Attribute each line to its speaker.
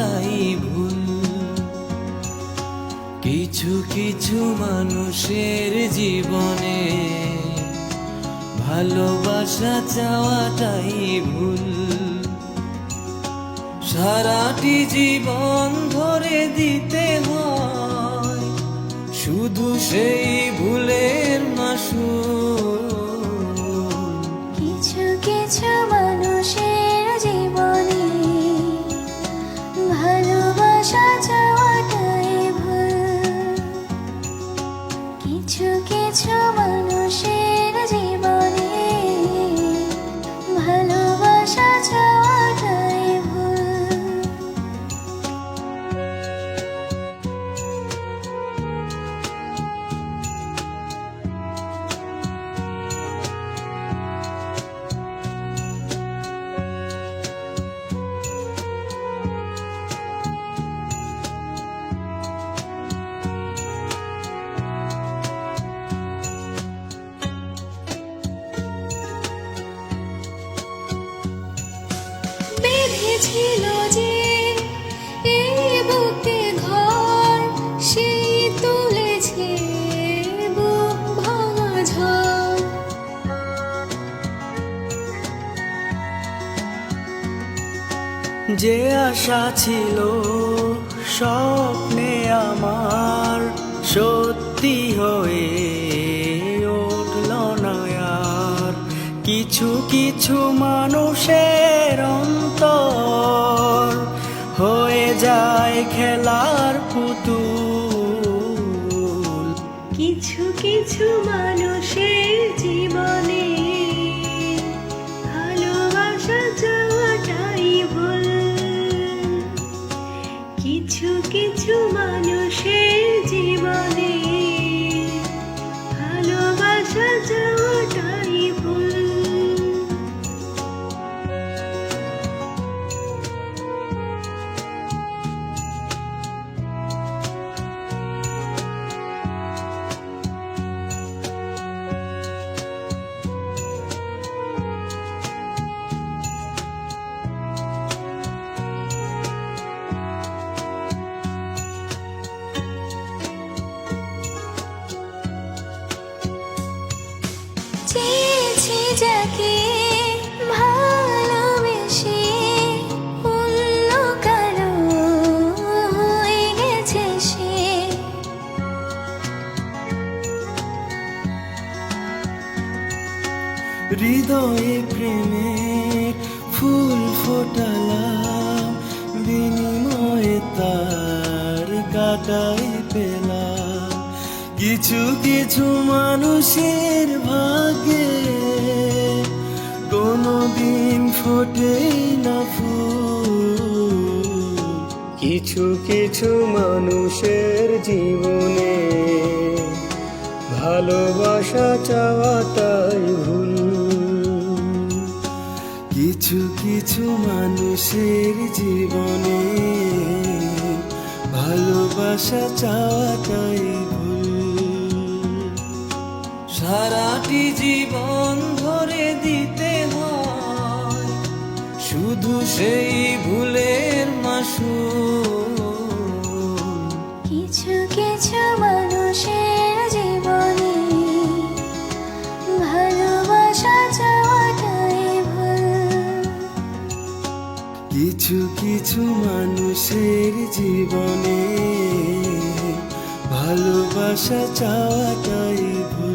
Speaker 1: চাওয়াটাই ভুল। কিছু কিছু মানুষের জীবনে ভালোবাসা চাওয়াটাই ভুল। সারাটি জীবন ধরে দিতে হয় শুধু সেই ভুলের মাসুল।
Speaker 2: কিছু কিছু মানুষের জীবনে ভালোবাসা চাওয়াটাই ভুল। কিছু কিছু মানুষের জীবনে ভালোবাসা চাওয়াটাই ভুল। বেঁধেছিল যে এই বুকে ঘর, সেই তুলেছে বুক ভাঙা ঝড়।
Speaker 3: যে আশা ছিল স্বপ্নে আমার সত্যি হয়ে উঠল না আর। কিছু কিছু মানুষের অন্তর হয়ে যায় খেলার পুতুল।
Speaker 2: কিছু কিছু মানুষের জীবনে ভালোবাসা চাওয়াটাই ভুল। কিছু কিছু মানুষের জীবনে ভালোবাসা চাওয়াটাই ভুল। চেয়েছি যাকে ভালোবেসে অন্য কারো হয়ে গেছে সে।
Speaker 3: হৃদয়ে প্রেমের ফুল ফোটালাম, বিনিময়ে তার কাটাই পেলাম। কিছু কিছু মানুষের ভাগ্যে কোনোদিন ফোটেই না ফুল। কিছু কিছু মানুষের জীবনে ভালোবাসা চাওয়াটাই ভুল। কিছু কিছু মানুষের জীবনে ভালোবাসা চাওয়াটাই ভুল।
Speaker 1: সারাটি জীবন ধরে দিতে হয় শুধু সেই ভুলের মাসুল।
Speaker 2: কিছু কিছু মানুষের জীবনে ভালোবাসা চাওয়াটাই ভুল।
Speaker 3: কিছু কিছু মানুষের জীবনে ভালোবাসা চাওয়াটাই ভুল।